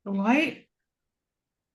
What?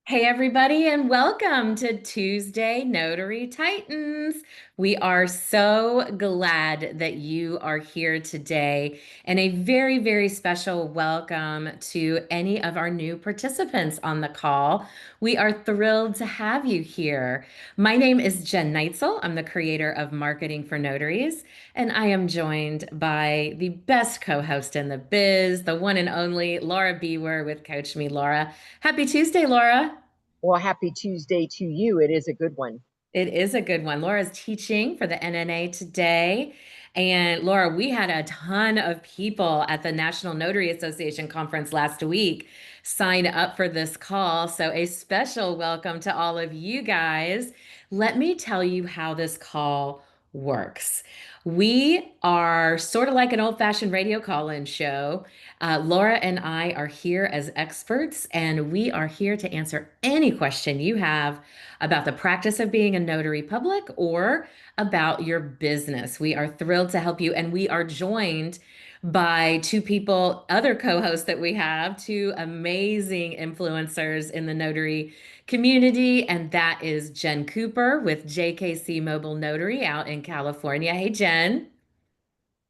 Hey, everybody, and welcome to Tuesday Notary Titans. We are so glad that you are here today, and a very, very special welcome to any of our new participants on the call. We are thrilled to have you here. My name is Jen Neitzel. I'm the creator of Marketing for Notaries, and I am joined by the best co host in the biz, the one and only Laura Bewer with Coach Me Laura. Happy Tuesday, Laura. Well, happy Tuesday to you. It is a good one. It is a good one. Laura's teaching for the NNA today. And Laura, we had a ton of people at the National Notary Association conference last week sign up for this call. So, a special welcome to all of you guys. Let me tell you how this call works. We are sort of like an old-fashioned radio call-in show. Laura and I are here as experts, and we are here to answer any question you have about the practice of being a notary public or about your business. We are thrilled to help you, and we are joined by two people, other co-hosts that we have, two amazing influencers in the notary community, and that is Jen Cooper with JKC Mobile Notary out in California. Hey, Jen.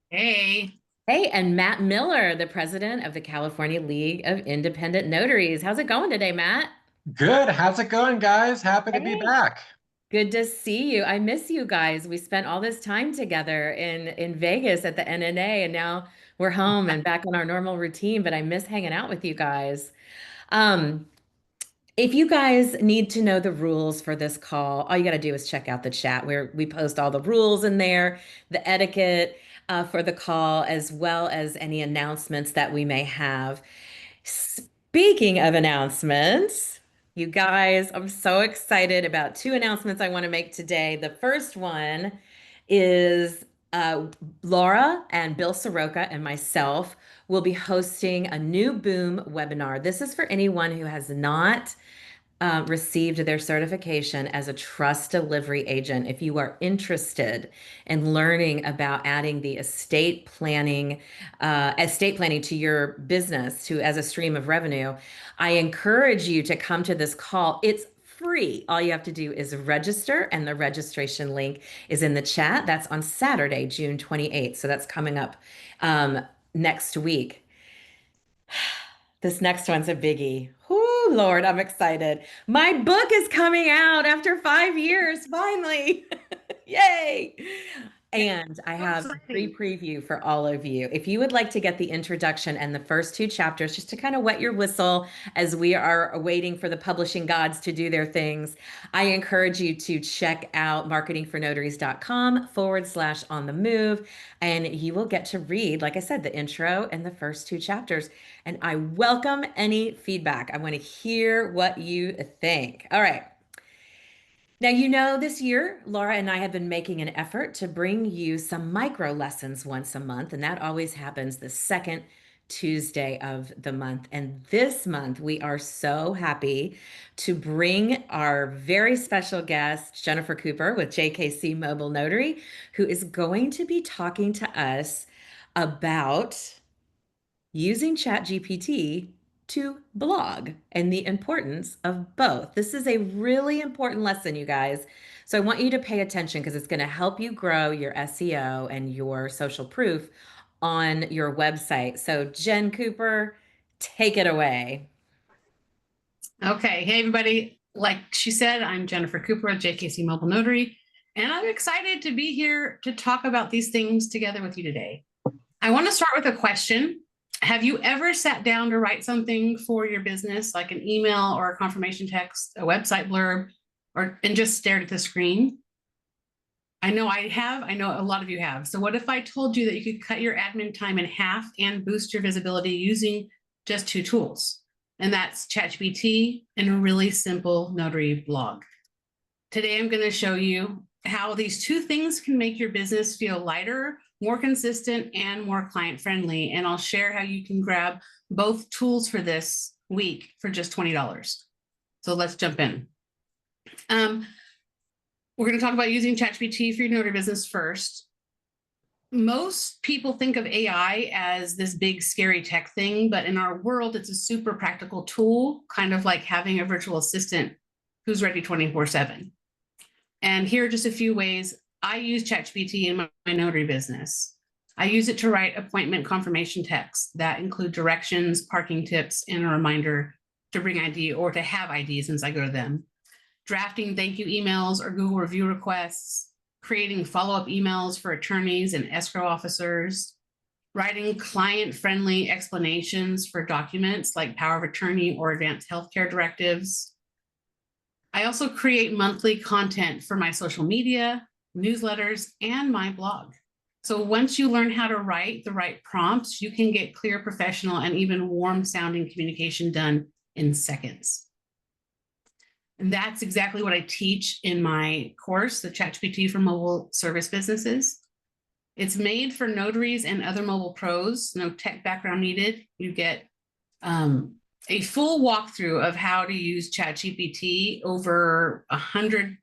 Hey. Hey, and Matt Miller, the president of the California League of Independent Notaries. How's it going today, Matt? Good. How's it going, guys? Happy to be Hey. back. Good to see you. I miss you guys. We spent all this time together in Vegas at the NNA, and now we're home and back on our normal routine, but I miss hanging out with you guys. Um, if you guys need to know the rules for this call, all you got to do is check out the chat where we post all the rules in there, the etiquette for the call, as well as any announcements that we may have. Speaking of announcements, you guys, I'm so excited about two announcements I want to make today. The first one is Laura and Bill Soroka and myself will be hosting a new Boom webinar. This is for anyone who has not received their certification as a trust delivery agent. If you are interested in learning about adding the estate planning to your business to as a stream of revenue, I encourage you to come to this call. It's free. All you have to do is register, and the registration link is in the chat. That's on Saturday, June 28th. So that's coming up next week. This next one's a biggie. Whoo, Lord, I'm excited. My book is coming out after 5 years, finally. Yay. And I So have a free exciting. preview for all of you. If you would like to get the introduction and the first two chapters, just to kind of wet your whistle as we are waiting for the publishing gods to do their things, I encourage you to check out marketingfornotaries.com/on the move. And you will get to read, like I said, the intro and the first two chapters. And I welcome any feedback. I want to hear what you think. All right. Now, this year, Laura and I have been making an effort to bring you some micro lessons once a month, and that always happens the second Tuesday of the month. And this month, we are so happy to bring our very special guest, Jennifer Cooper with JKC Mobile Notary, who is going to be talking to us about using ChatGPT to blog and the importance of both. This is a really important lesson, you guys. So I want you to pay attention because it's going to help you grow your SEO and your social proof on your website. So, Jen Cooper, take it away. Okay. Hey, everybody. Like she said, I'm Jennifer Cooper with JKC Mobile Notary, and I'm excited to be here to talk about these things together with you today. I want to start with a question. Have you ever sat down to write something for your business, like an email or a confirmation text, a website blurb, and just stared at the screen? I know I have. I know a lot of you have. So what if I told you that you could cut your admin time in half and boost your visibility using just two tools? And that's ChatGPT and a really simple notary blog. Today, I'm going to show you how these two things can make your business feel lighter, more consistent, and more client-friendly. And I'll share how you can grab both tools for this week for just $20. So let's jump in. We're going to talk about using ChatGPT for your notary business first. most people think of AI as this big, scary tech thing, but in our world, it's a super practical tool, kind of like having a virtual assistant who's ready 24/7. And here are just a few ways I use ChatGPT in my notary business. I use it to write appointment confirmation texts that include directions, parking tips, and a reminder to bring ID or to have ID since I go to them. Drafting thank you emails or Google review requests, creating follow-up emails for attorneys and escrow officers, writing client-friendly explanations for documents like power of attorney or advanced healthcare directives. I also create monthly content for my social media, newsletters, and my blog. So once you learn how to write the right prompts, you can get clear, professional, and even warm-sounding communication done in seconds. And that's exactly what I teach in my course, the ChatGPT for Mobile Service Businesses. It's made for notaries and other mobile pros, no tech background needed. You get a full walkthrough of how to use ChatGPT, over 100,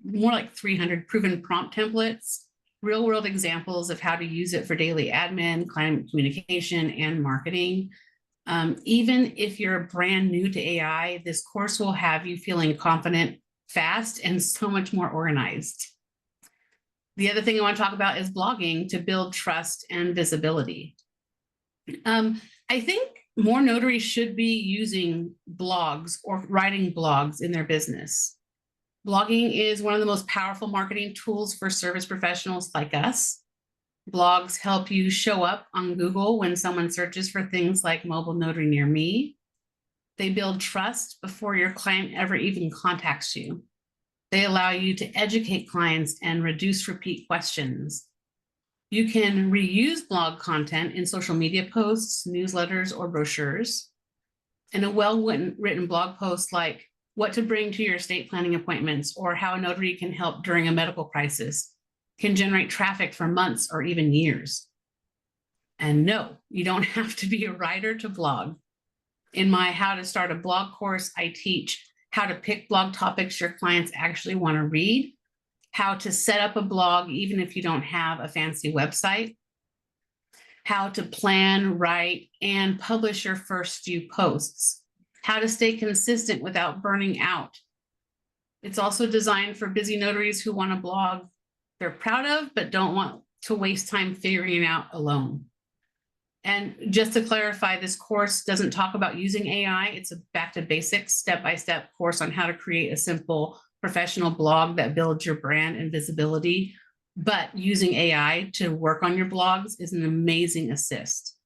more like 300 proven prompt templates, real world examples of how to use it for daily admin, client communication, and marketing. Even if you're brand new to AI, this course will have you feeling confident, fast, and so much more organized. The other thing I want to talk about is blogging to build trust and visibility. I think more notaries should be using blogs or writing blogs in their business. Blogging is one of the most powerful marketing tools for service professionals like us. Blogs help you show up on Google when someone searches for things like mobile notary near me. They build trust before your client ever even contacts you. They allow you to educate clients and reduce repeat questions. You can reuse blog content in social media posts, newsletters, or brochures. And a well-written blog post like what to bring to your estate planning appointments or how a notary can help during a medical crisis can generate traffic for months or even years. And no, you don't have to be a writer to blog. In my How to Start a Blog course, I teach how to pick blog topics your clients actually want to read, how to set up a blog even if you don't have a fancy website, how to plan, write, and publish your first few posts, how to stay consistent without burning out. It's also designed for busy notaries who want a blog they're proud of, but don't want to waste time figuring it out alone. And just to clarify, this course doesn't talk about using AI. It's a back to basics, step-by-step course on how to create a simple professional blog that builds your brand and visibility. But using AI to work on your blogs is an amazing assist.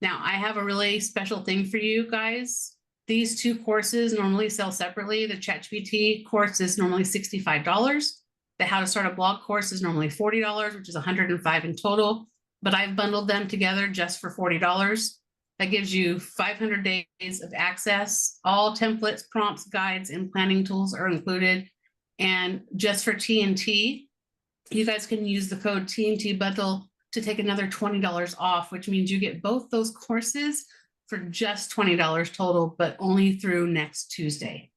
Now, I have a really special thing for you guys. These two courses normally sell separately. The ChatGPT course is normally $65. The How to Start a Blog course is normally $40, which is $105 in total, but I've bundled them together just for $40. That gives you 500 days of access. All templates, prompts, guides, and planning tools are included. And just for TNT, you guys can use the code TNT bundle to take another $20 off, which means you get both those courses for just $20 total, but only through next Tuesday.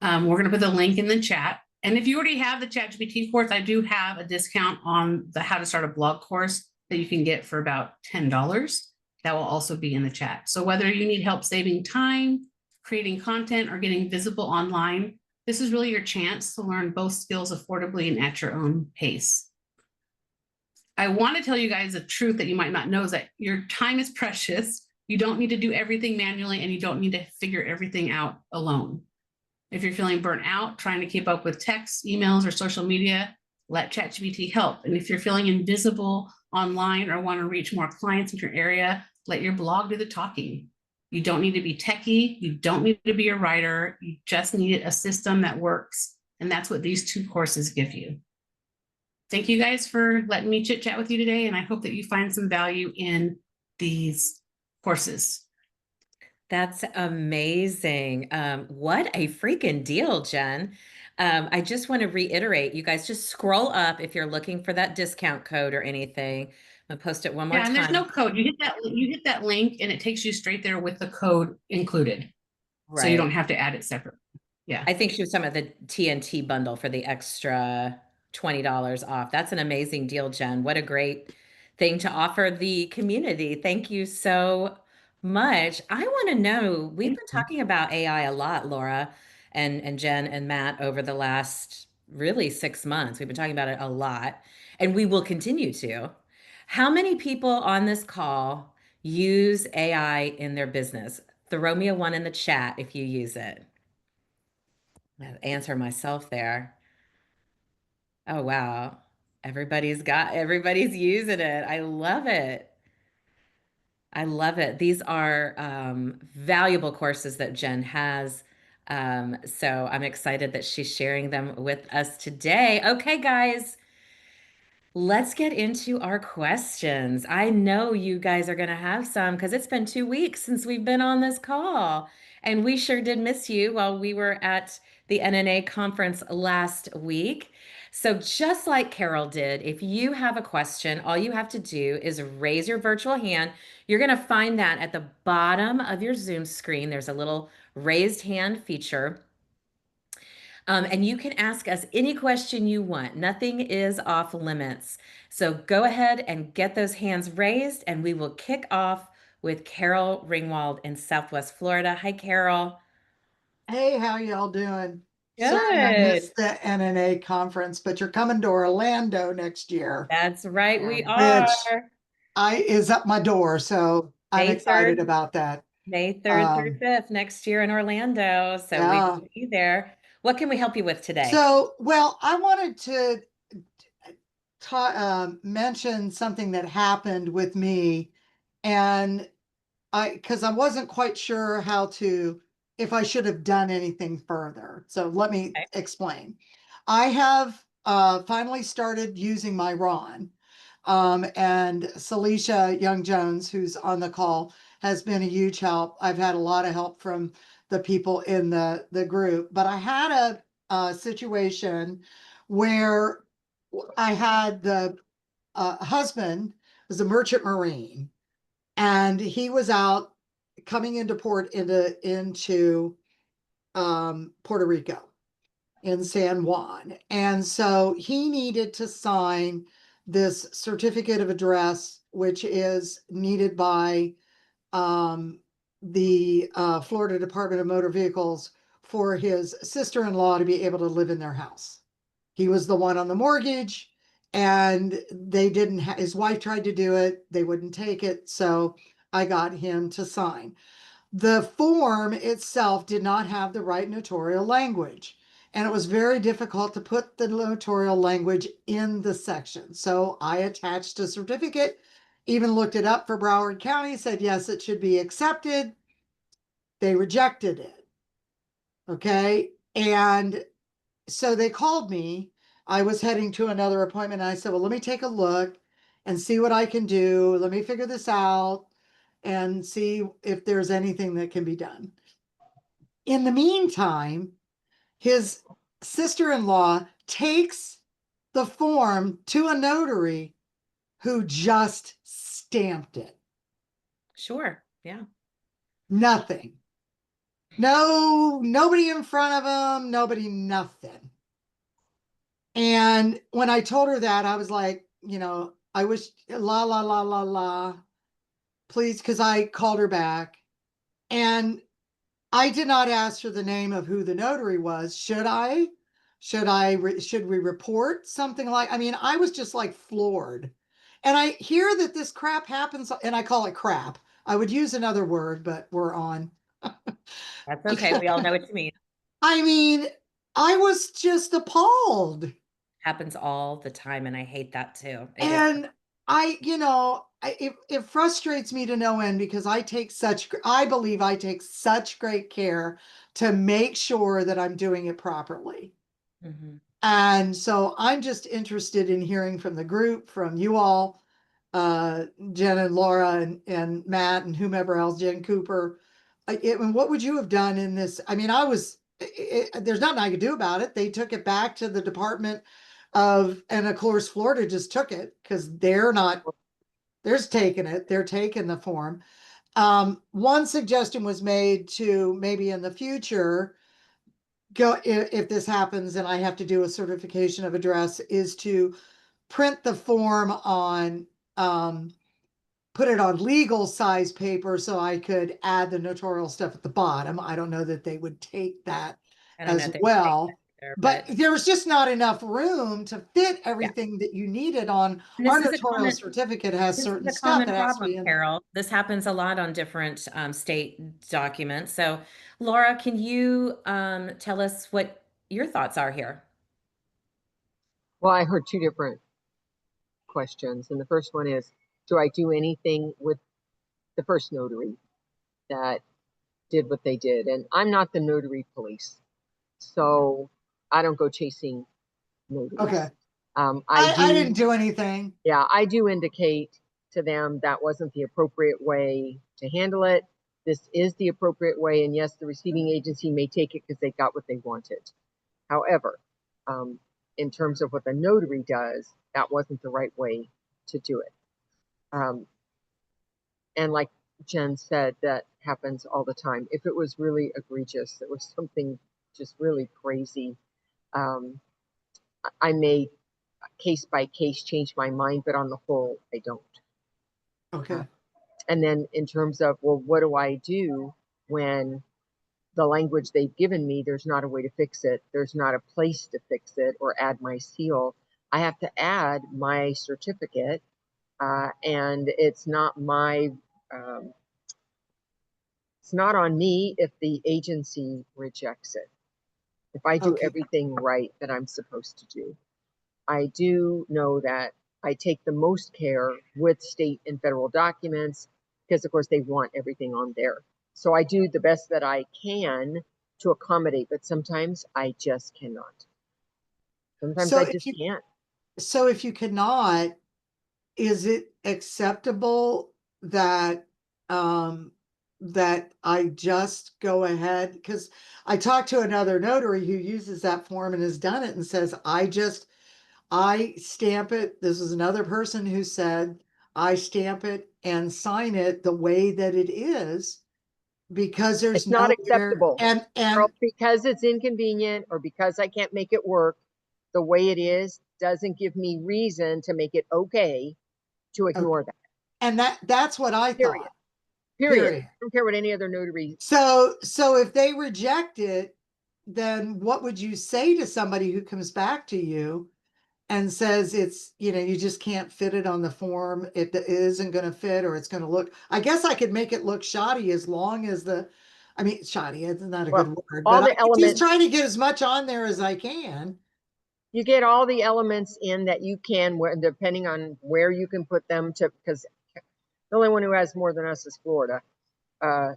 We're going to put the link in the chat. And if you already have the ChatGPT course, I do have a discount on the How to Start a Blog course that you can get for about $10. That will also be in the chat. So whether you need help saving time, creating content, or getting visible online, this is really your chance to learn both skills affordably and at your own pace. I want to tell you guys a truth that you might not know is that your time is precious. You don't need to do everything manually, and you don't need to figure everything out alone. If you're feeling burnt out, trying to keep up with texts, emails, or social media, let ChatGPT help. And if you're feeling invisible online or want to reach more clients in your area, let your blog do the talking. You don't need to be techie. You don't need to be a writer. You just need a system that works. And that's what these two courses give you. Thank you guys for letting me chit chat with you today. And I hope that you find some value in these courses. That's amazing. What a freaking deal, Jen. I just want to reiterate, you guys just scroll up if you're looking for that discount code or anything. I'm gonna post it one more Yeah, and there's time. no code. You hit that link and it takes you straight there with the code included. So you don't Right. have to add it separately. Yeah. I think she was talking about the TNT bundle for the extra $20 off. That's an amazing deal, Jen. What a great thing to offer the community. Thank you so much. I want to know, we've been talking about AI a lot, Laura and Jen and Matt, over the last really 6 months. We've been talking about it a lot, and we will continue to. How many people on this call use AI in their business? Throw me a one in the chat if you use it. I'll answer myself there. Oh, wow. Everybody's using it. I love it. I love it. These are valuable courses that Jen has. So I'm excited that she's sharing them with us today. Okay, guys, let's get into our questions. I know you guys are going to have some because it's been 2 weeks since we've been on this call. And we sure did miss you while we were at the NNA conference last week. So, just like Carol did, if you have a question, all you have to do is raise your virtual hand. You're going to find that at the bottom of your Zoom screen. There's a little raised hand feature. And you can ask us any question you want. Nothing is off limits. So go ahead and get those hands raised, and we will kick off with Carol Ringwald in Southwest Florida. Hi, Carol. Hey, how y'all doing? Sorry I Good. missed the NNA conference, but you're coming to Orlando next year, That's right, we are. which I is up my door, so I'm May excited 3rd, about that. May 3rd through Um, 5th next year in Orlando. So we yeah. will be there. What can we help you with today? So, well, I wanted to mention something that happened with me, and because I wasn't quite sure if I should have done anything further. So let me Okay. explain. I have finally started using my Ron. And Celicia Young Jones, who's on the call, has been a huge help. I've had a lot of help from the people in the group, but I had a situation where I had the husband was a merchant marine, and he was out coming into port into Puerto Rico in San Juan. And so he needed to sign this certificate of address, which is needed by the Florida Department of Motor Vehicles for his sister-in-law to be able to live in their house. He was the one on the mortgage, and they didn't his wife tried to do it, they wouldn't take it, so I got him to sign. The form itself did not have the right notarial language, and it was very difficult to put the notarial language in the section. So I attached a certificate, even looked it up for Broward County, said yes, it should be accepted. They rejected it. Okay. And so they called me. I was heading to another appointment, and I said, well, let me take a look and see what I can do. Let me figure this out and see if there's anything that can be done. In the meantime, his sister-in-law takes the form to a notary who just stamped it. Sure. Yeah. Nothing. No, nobody in front of him, nobody, nothing. And when I told her that, I was like, I wish la la la la la, please, because I called her back. And I did not ask for the name of who the notary was. Should I? Should we report something like, I mean, I was just like floored. And I hear that this crap happens, and I call it crap. I would use another word, but we're on. That's okay. We all know what you mean. I mean, I was just appalled. Happens all the time, and I hate that too. And it frustrates me to no end, because I believe I take such great care to make sure that I'm doing it properly. Mhm. And so I'm just interested in hearing from the group, from you all, Jen and Laura and Matt and whomever else, Jen Cooper. And what would you have done in this? I mean, there's nothing I could do about it. They took it back to the Department and of course, Florida just took it because they're taking it. They're taking the form. One suggestion was made to maybe in the future, go if this happens and I have to do a certification of address, is to print the form on put it on legal size paper so I could add the notarial stuff at the bottom. I don't know that they would take that I don't know as if they would take well. that either, But there was just not enough room to fit everything that you needed on and our this is a notarial common, certificate has this is certain a stuff common that has to problem, be in there. Carol. This happens a lot on different state documents. So, Laura, can you tell us what your thoughts are here? Well, I heard two different questions. And the first one is, do I do anything with the first notary that did what they did? And I'm not the notary police, so I don't go chasing notaries. Okay. I didn't do anything. Yeah, I do indicate to them that wasn't the appropriate way to handle it. This is the appropriate way. And yes, the receiving agency may take it because they got what they wanted. However, in terms of what the notary does, that wasn't the right way to do it. And like Jen said, that happens all the time. If it was really egregious, it was something just really crazy, I may case by case change my mind, but on the whole, I don't. Okay. And then in terms of, well, what do I do when the language they've given me, there's not a way to fix it. There's not a place to fix it or add my seal. I have to add my certificate, and it's not my, it's not on me if the agency rejects it. If I do Okay. everything right that I'm supposed to do. I do know that I take the most care with state and federal documents because, of course, they want everything on there. So I do the best that I can to accommodate, but sometimes I just cannot. Sometimes So I if just you can't. so if you cannot, is it acceptable that that I just go ahead? Because I talked to another notary who uses that form and has done it and says, I stamp it. This is another person who said, I stamp it and sign it the way that it is because there's It's not nowhere acceptable. and Because it's inconvenient or because I can't make it work the way it is doesn't give me reason to make it okay to okay. ignore that. And that's what I Period. thought. Period. I don't care what any other notary. So if they reject it, then what would you say to somebody who comes back to you and says it's, you just can't fit it on the form, it isn't going to fit, or it's going to look, I guess I could make it look shoddy as long as shoddy is not a Well, good word, all but I the could just elements, try to get as much on there as I can. you get all the elements in that you can, depending on where you can put them to, because the only one who has more than us is Florida.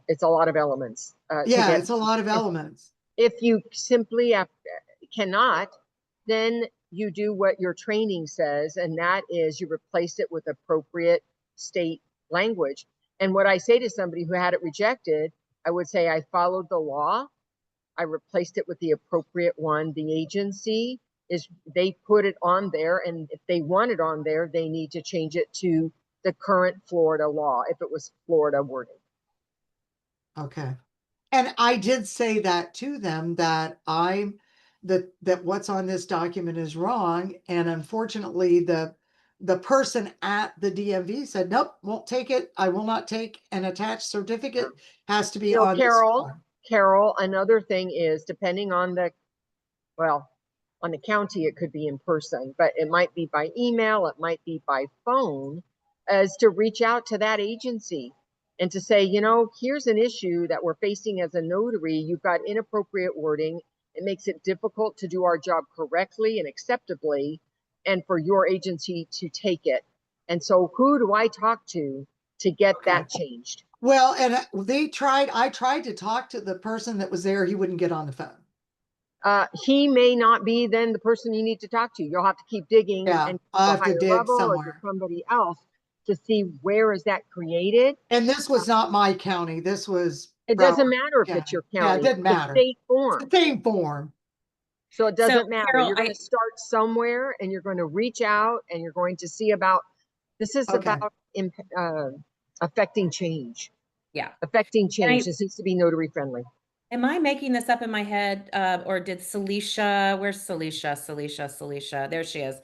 It's a lot of elements to Yeah, get. it's a lot of elements. If you simply cannot, then you do what your training says, and that is you replace it with appropriate state language. And what I say to somebody who had it rejected, I would say I followed the law. I replaced it with the appropriate one. The agency they put it on there, and if they want it on there, they need to change it to the current Florida law if it was Florida wording. Okay. And I did say that to them that that what's on this document is wrong. And unfortunately, the person at the DMV said, nope, won't take it. I will not take an attached certificate. Has to be on this form. Carol, another thing is depending on on the county, it could be in person, but it might be by email, it might be by phone, as to reach out to that agency and to say, here's an issue that we're facing as a notary. You've got inappropriate wording. It makes it difficult to do our job correctly and acceptably, and for your agency to take it. And so who do I talk to get that changed? Well, and I tried to talk to the person that was there. He wouldn't get on the phone. He may not be then the person you need to talk to. You'll have to keep digging and I'll go have to higher dig level or to somewhere. somebody else to see where is that created. And this was not my county. This was It doesn't matter if it's your Yeah, it county. didn't It's a matter. state It's form. the same form. So it doesn't matter. Carol, You're going to start somewhere and you're going to reach out and you're going to see about, this is about affecting change. Yeah. Affecting change. This needs to be notary friendly. Am I making this up in my head? Or did Celicia, where's Celicia? There she is.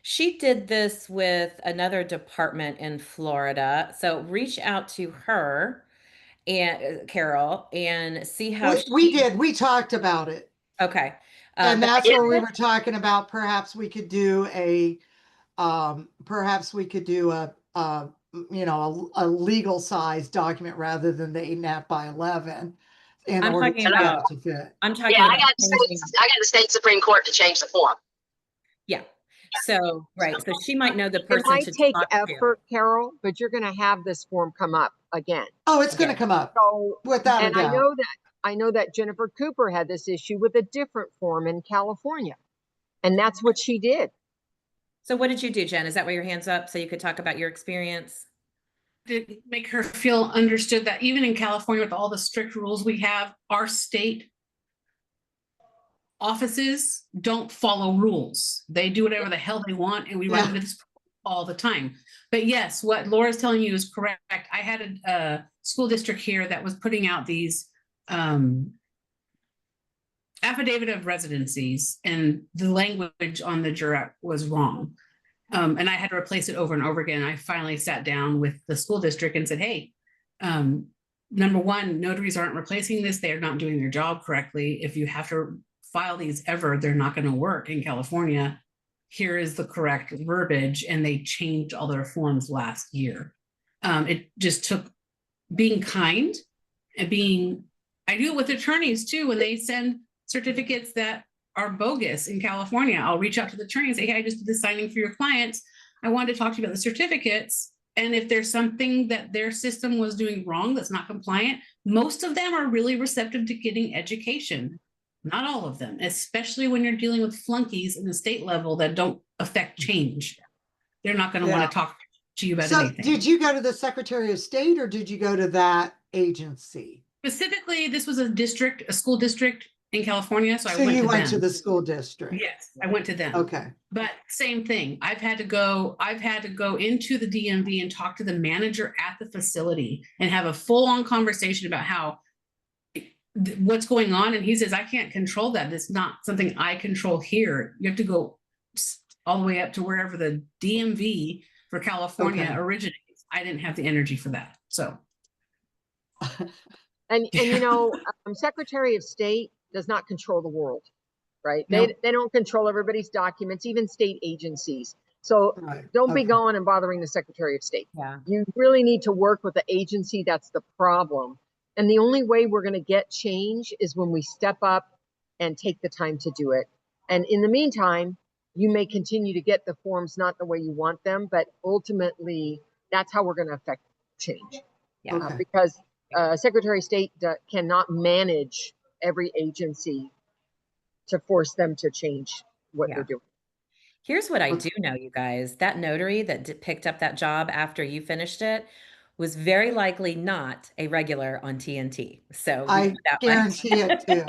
She did this with another department in Florida. So reach out to her and Carol and see how We she, did. We talked about it. okay. And But that's where we were talking about perhaps we could do perhaps we could do a legal size document rather than the 8.5 by 11 in I'm order talking to be about, able to fit. I'm Yeah, talking about changing, I got the state Supreme Court to change the form. yeah. So, right. So she might know the It person might to take talk to. effort, Carol, but you're going to have this form come up again. Oh, it's going to Again. come up So, without a and doubt. I know that Jennifer Cooper had this issue with a different form in California, and that's what she did. So what did you do, Jen? Is that why your hands up so you could talk about your experience? To make her feel understood that even in California, with all the strict rules we have, our state offices don't follow rules. They do whatever the hell they want, and we run into this all the time. But yes, what Laura's telling you is correct. I had a school district here that was putting out these affidavit of residencies, and the language on the jurat was wrong. And I had to replace it over and over again. I finally sat down with the school district and said, hey, number one, notaries aren't replacing this. They're not doing their job correctly. If you have to file these ever, they're not going to work in California. Here is the correct verbiage. And they changed all their forms last year. It just took being kind and I do it with attorneys too. When they send certificates that are bogus in California, I'll reach out to the attorney and say, hey, I just did this signing for your clients. I wanted to talk to you about the certificates. And if there's something that their system was doing wrong that's not compliant, most of them are really receptive to getting education. Not all of them, especially when you're dealing with flunkies in the state level that don't affect change. They're not going to want to talk to you about anything. Did you go to the Secretary of State or did you go to that agency? Specifically, this was a school district in California. So I went you to went them. to the school district. Yes, I went to them. Okay. But same thing. I've had to go into the DMV and talk to the manager at the facility and have a full-on conversation about how what's going on. And he says, I can't control that. It's not something I control here. You have to go all the way up to wherever the DMV for California originates. I didn't have the energy for that. So. And Secretary of State does not control the world, right? Nope. They don't control everybody's documents, even state agencies. So don't be going and bothering the Secretary of State. Yeah. You really need to work with the agency that's the problem. And the only way we're going to get change is when we step up and take the time to do it. And in the meantime, you may continue to get the forms not the way you want them, but ultimately that's how we're going to affect change. Yeah. Because Secretary of State cannot manage every agency to force them to change what they're doing. Here's what I do know, you guys. That notary that picked up that job after you finished it was very likely not a regular on TNT. So I guarantee it too.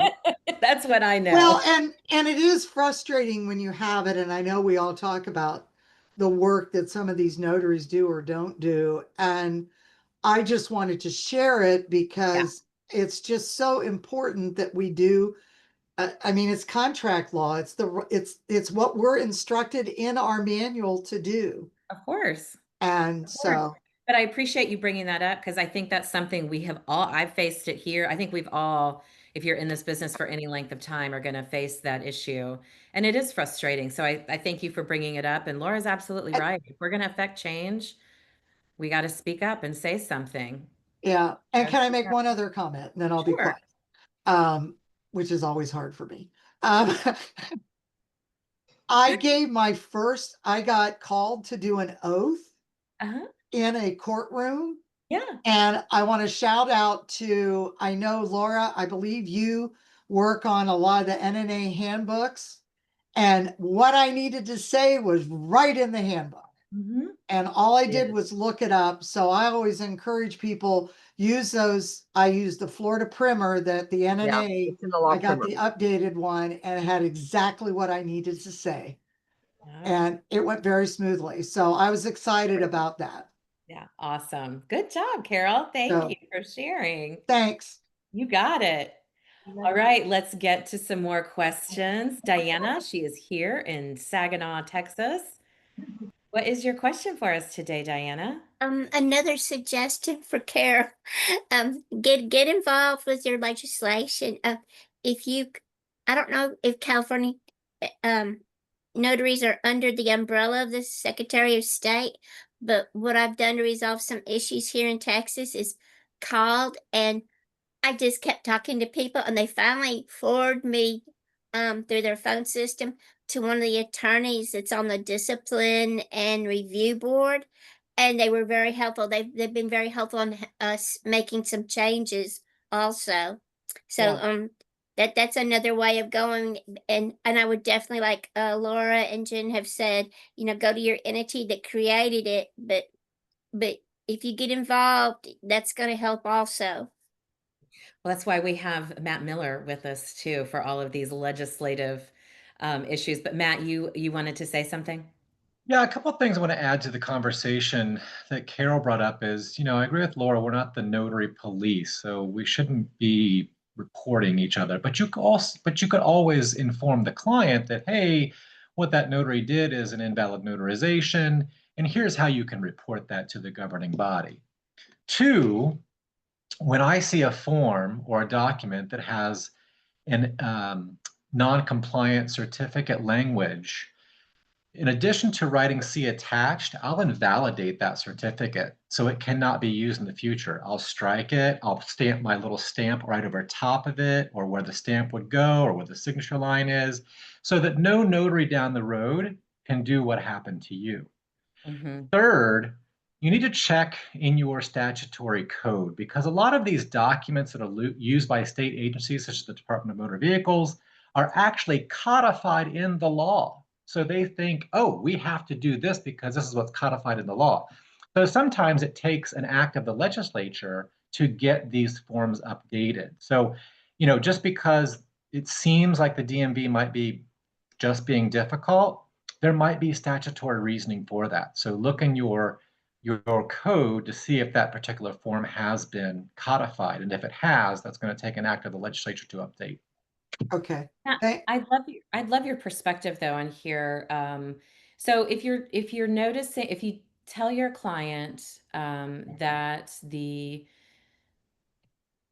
That's what I know. Well, and it is frustrating when you have it, and I know we all talk about the work that some of these notaries do or don't do, and I just wanted to share it because it's just so important that we do. I mean, it's contract law. It's what we're instructed in our manual to do. Of course. And so. But I appreciate you bringing that up because I think that's something we have all, I've faced it here. I think we've all, if you're in this business for any length of time, are going to face that issue. And it is frustrating. So I thank you for bringing it up. And Laura's absolutely right. If we're going to affect change, we got to speak up and say something. Yeah. And can I make one other comment and then I'll be quiet? Which is always hard for me. I got called to do an oath in a courtroom. Yeah. And I want to shout out to, I know Laura, I believe you work on a lot of the NNA handbooks. And what I needed to say was right in the handbook. And all I did was look it up. So I always encourage people use those. I used the Florida primer that the NNA, I got the updated one and it had exactly what I needed to say. And it went very smoothly. So I was excited about that. Yeah. Awesome. Good job, Carol. Thank you for sharing. Thanks. You got it. All right, let's get to some more questions. Diana, she is here in Saginaw, Texas. What is your question for us today, Diana? Another suggestion for Carol. Get involved with your legislation. If you, I don't know if California, notaries are under the umbrella of the Secretary of State, but what I've done to resolve some issues here in Texas is called, and I just kept talking to people, and they finally forwarded me through their phone system to one of the attorneys that's on the discipline and review board, and they were very helpful. They've been very helpful in us making some changes also. So Yeah. that's another way of going, and I would definitely, like Laura and Jen have said, go to your entity that created it, but if you get involved, that's going to help also. Well, that's why we have Matt Miller with us too for all of these legislative issues. But Matt, you wanted to say something? Yeah, a couple of things I want to add to the conversation that Carol brought up is, I agree with Laura, we're not the notary police, so we shouldn't be reporting each other. But you could always inform the client that, hey, what that notary did is an invalid notarization, and here's how you can report that to the governing body. Two, when I see a form or a document that has an non-compliant certificate language, in addition to writing "see attached," I'll invalidate that certificate so it cannot be used in the future. I'll strike it, I'll stamp my little stamp right over top of it, or where the stamp would go, or where the signature line is, so that no notary down the road can do what happened to you. Mm-hmm. Third, you need to check in your statutory code, because a lot of these documents that are used by state agencies, such as the Department of Motor Vehicles, are actually codified in the law. So they think, oh, we have to do this because this is what's codified in the law. So sometimes it takes an act of the legislature to get these forms updated. So, just because it seems like the DMV might be just being difficult, there might be statutory reasoning for that. So look in your code to see if that particular form has been codified. And if it has, that's going to take an act of the legislature to update. Okay. Yeah, I'd love your perspective though on here. So if you're noticing, if you tell your client that the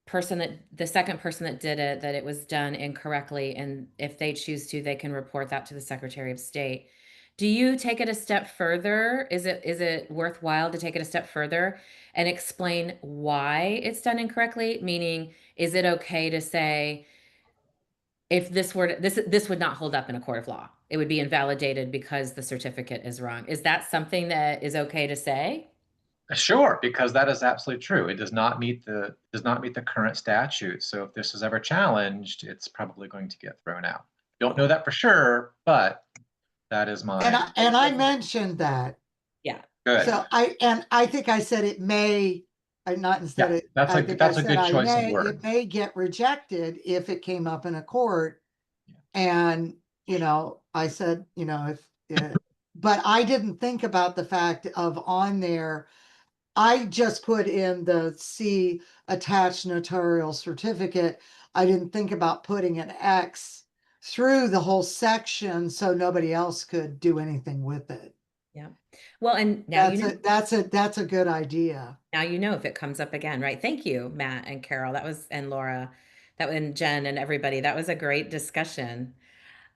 second person that did it, that it was done incorrectly, and if they choose to, they can report that to the Secretary of State. Do you take it a step further? Is it worthwhile to take it a step further and explain why it's done incorrectly? Meaning, is it okay to say, if this would not hold up in a court of law, it would be invalidated because the certificate is wrong? Is that something that is okay to say? Sure, because that is absolutely true. It does not meet the current statute. So if this is ever challenged, it's probably going to get thrown out. Don't know that for sure, but that is And my I mentioned that. Yeah. good. So I think I said it may, not instead Yeah, of, that's I a think I that's a said good choice of it words. may get rejected if it came up in a court. And, I said, but I didn't think about the fact of on there, I just put in the C attached notarial certificate. I didn't think about putting an X through the whole section so nobody else could do anything with it. Yeah. Well, and now That's a good idea. now you know if it comes up again, right? Thank you, Matt and Carol. And Laura, and Jen and everybody. That was a great discussion.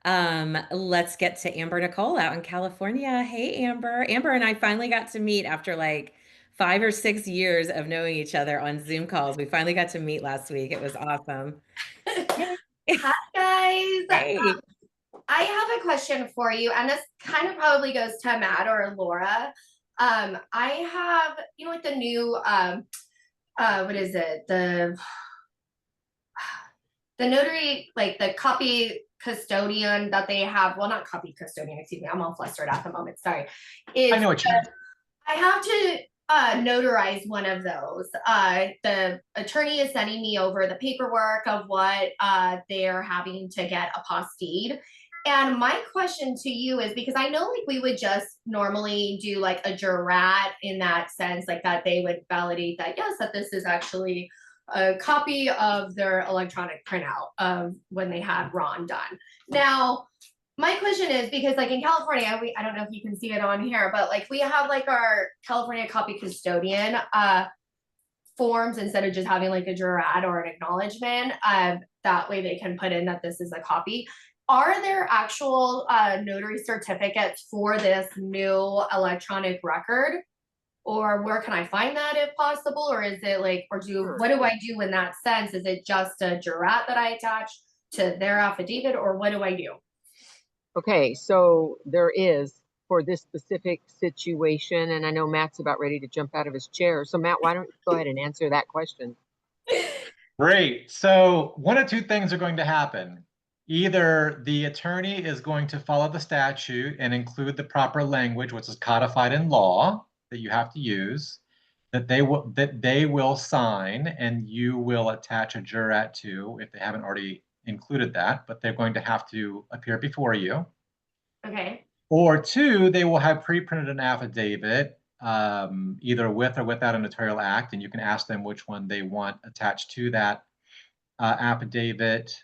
Let's get to Amber Nicole out in California. Hey, Amber. Amber and I finally got to meet after like 5 or 6 years of knowing each other on Zoom calls. We finally got to meet last week. It was awesome. Hi, guys. Hey. I have a question for you, and this kind of probably goes to Matt or Laura. I have, like the new, what is it? The notary, like the copy custodian that they have. Well, not copy custodian, excuse me. I'm all flustered at the moment. Sorry. I know what you mean. I have to notarize one of those. The attorney is sending me over the paperwork of what they're having to get apostilled. And my question to you is, because I know like we would just normally do like a jurat in that sense, like that they would validate that, yes, that this is actually a copy of their electronic printout of when they had Ron done. Now, My question is because like in California, I don't know if you can see it on here, but like we have like our California copy custodian forms instead of just having like a jurat or an acknowledgement. That way they can put in that this is a copy. Are there actual notary certificates for this new electronic record? Or where can I find that if possible? Or is it like, what do I do in that sense? Is it just a jurat that I attach to their affidavit, or what do I do? Okay, so there is for this specific situation, and I know Matt's about ready to jump out of his chair. So Matt, why don't you go ahead and answer that question? Great. So one of two things are going to happen. Either the attorney is going to follow the statute and include the proper language, which is codified in law that you have to use, that they will sign, and you will attach a jurat to if they haven't already included that, but they're going to have to appear before you. Okay. Or two, they will have pre-printed an affidavit, either with or without a notarial act, and you can ask them which one they want attached to that affidavit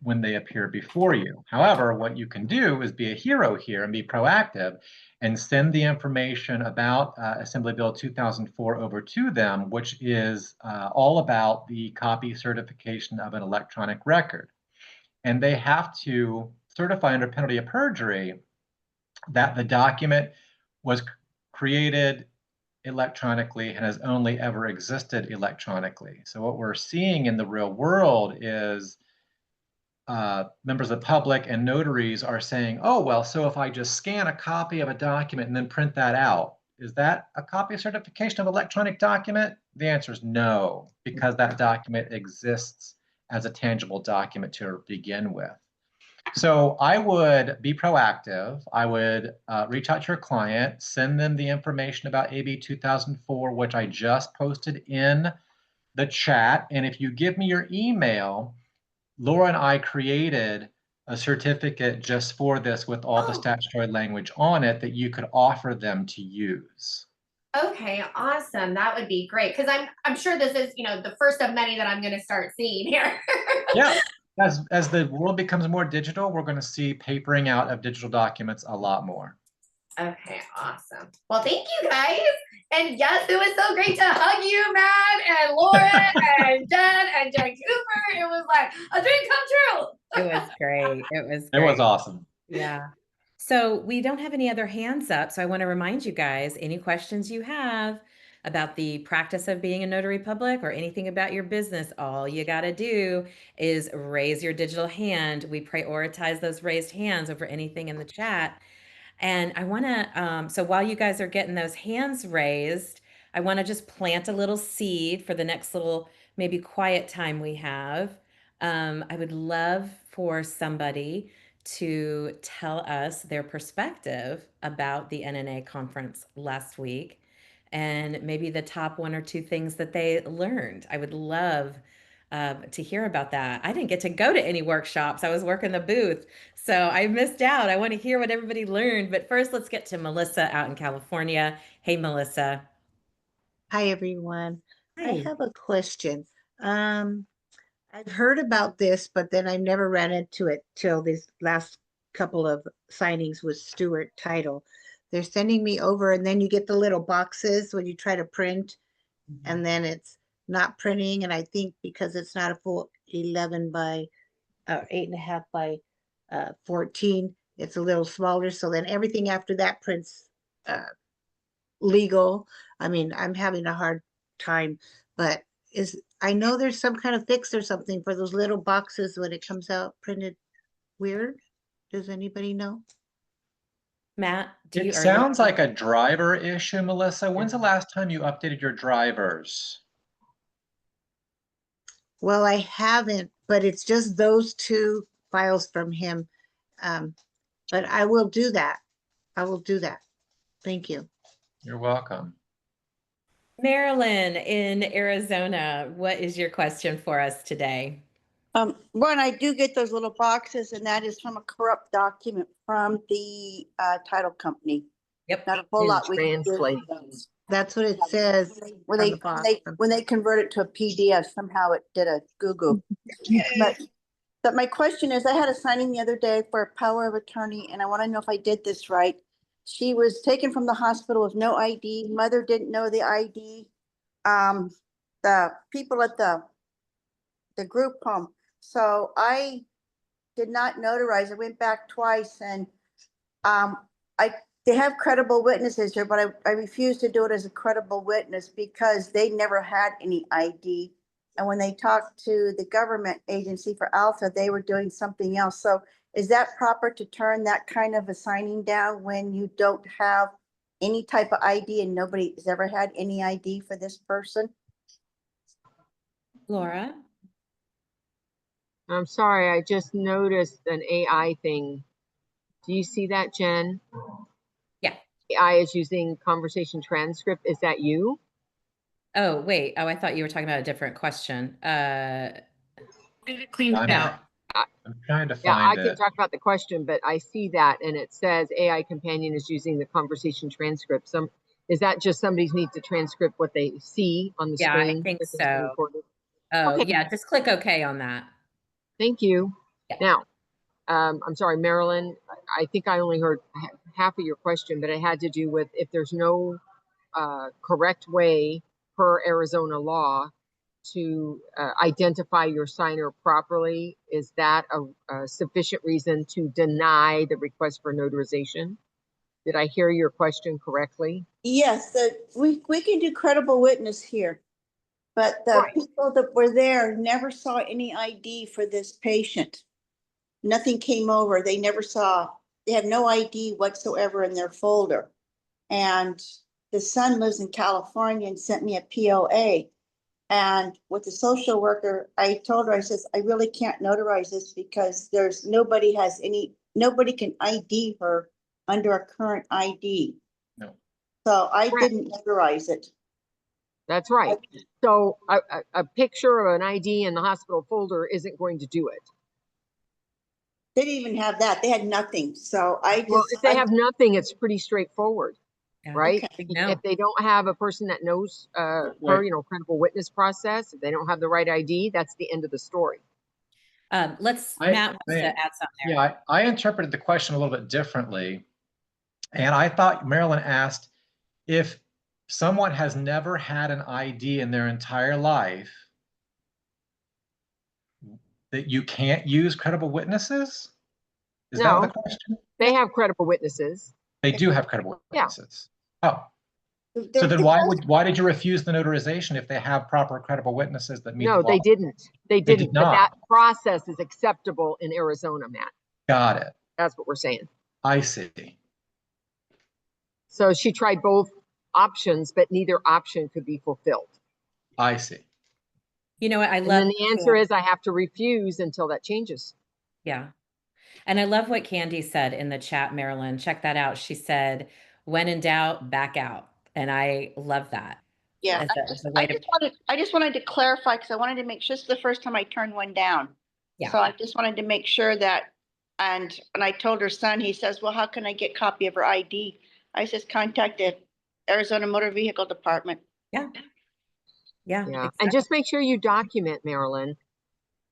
when they appear before you. However, what you can do is be a hero here and be proactive and send the information about Assembly Bill 2004 over to them, which is all about the copy certification of an electronic record. And they have to certify under penalty of perjury that the document was created electronically and has only ever existed electronically. So what we're seeing in the real world is members of the public and notaries are saying, oh, well, so if I just scan a copy of a document and then print that out, is that a copy certification of electronic document? The answer is no, because that document exists as a tangible document to begin with. So I would be proactive. I would reach out to your client, send them the information about AB 2004, which I just posted in the chat. And if you give me your email, Laura and I created a certificate just for this with all the statutory language on it that you could offer them to use. Okay, awesome. That would be great because I'm sure this is, the first of many that I'm going to start seeing here. Yeah. As the world becomes more digital, we're going to see papering out of digital documents a lot more. Okay, awesome. Well, thank you guys. And yes, it was so great to hug you, Matt and Laura and Jen Cooper. It was like a dream come true. It was great. It was It great. was awesome. Yeah. So we don't have any other hands up. So I want to remind you guys, any questions you have about the practice of being a notary public or anything about your business, all you got to do is raise your digital hand. We prioritize those raised hands over anything in the chat. And I want to, so while you guys are getting those hands raised, I want to just plant a little seed for the next little, maybe quiet time we have. I would love for somebody to tell us their perspective about the NNA conference last week and maybe the top one or two things that they learned. I would love to hear about that. I didn't get to go to any workshops. I was working the booth, so I missed out. I want to hear what everybody learned. But first, let's get to Melissa out in California. Hey, Melissa. Hi, everyone. I Hi. have a question. I've heard about this, but then I never ran into it till these last couple of signings with Stewart Title. They're sending me over, and then you get the little boxes when you try to print, and then it's not printing. And I think because it's not a full 11 by 8.5 by 14, it's a little smaller. So then everything after that prints legal. I mean, I'm having a hard time, but I know there's some kind of fix or something for those little boxes when it comes out printed weird. Does anybody know? Matt, It sounds like a driver issue, Melissa. When's the last time you updated your drivers? Well, I haven't, but it's just those two files from him. But I will do that. I will do that. Thank you. You're welcome. Marilyn in Arizona, what is your question for us today? One, I do get those little boxes, and that is from a corrupt document from the title company. Yep. Not a whole lot we can do. Translate. That's what it says. When on they, the box. when they convert it to a PDF, somehow it did a Google. But But my question is, I had a signing the other day for a power of attorney, and I want to know if I did this right. She was taken from the hospital with no ID. Mother didn't know the ID. The people at the group home. So I did not notarize. I went back twice, and they have credible witnesses here, but I refuse to do it as a credible witness because they never had any ID. And when they talked to the government agency for Alpha, they were doing something else. So is that proper to turn that kind of a signing down when you don't have any type of ID and nobody has ever had any ID for this person? Laura? I'm sorry, I just noticed an AI thing. Do you see that, Jen? Yeah. AI is using conversation transcript. Is that you? Oh, wait. Oh, I thought you were talking about a different question. Get it cleaned I'm, out. I'm trying to Yeah, I find can it. talk about the question, but I see that and it says AI companion is using the conversation transcript. Is that just somebody's need to transcript what they see on the Yeah, I screen? think That is being so. recorded? Oh, Okay, yeah, just click OK on that. thank you. Yeah. Now, I'm sorry, Marilyn, I think I only heard half of your question, but it had to do with if there's no correct way per Arizona law to identify your signer properly, is that a sufficient reason to deny the request for notarization? Did I hear your question correctly? Yes, we can do credible witness here. But the Right. people that were there never saw any ID for this patient. Nothing came over. They never saw, they have no ID whatsoever in their folder. And the son lives in California and sent me a POA. And with the social worker, I told her, I says, I really can't notarize this because nobody can ID her under a current ID. No. So I Correct. didn't notarize it. That's right. So a picture of an ID in the hospital folder isn't going to do it. They didn't even have that. They had nothing. So Well, if they have nothing, it's pretty straightforward, Yeah. right? Okay. No. If they don't have a person that knows her, credible witness process, if they don't have the right ID, that's the end of the story. Matt wants to add something there. Yeah, I interpreted the question a little bit differently. And I thought Marilyn asked if someone has never had an ID in their entire life, that you can't use credible witnesses? Is that No, the question? they have credible witnesses. They do have credible witnesses. Yeah. Oh, so then why did you refuse the notarization if they have proper credible witnesses that meet the law? No, they didn't. They didn't. did But not. that process is acceptable in Arizona, Matt. Got it. That's what we're saying. I see. So she tried both options, but neither option could be fulfilled. I see. You know what? I And love then the answer is I have to refuse until that changes. Yeah. And I love what Candy said in the chat, Marilyn. Check that out. She said, when in doubt, back out. And I love that. Yeah, I just wanted to clarify because I wanted to make sure this is the first time I turned one down. Yeah. So I just wanted to make sure that, and I told her son, he says, well, how can I get a copy of her ID? I says, contact the Arizona Motor Vehicle Department. Yeah. Yeah. Yeah. Exactly. And just make sure you document, Marilyn,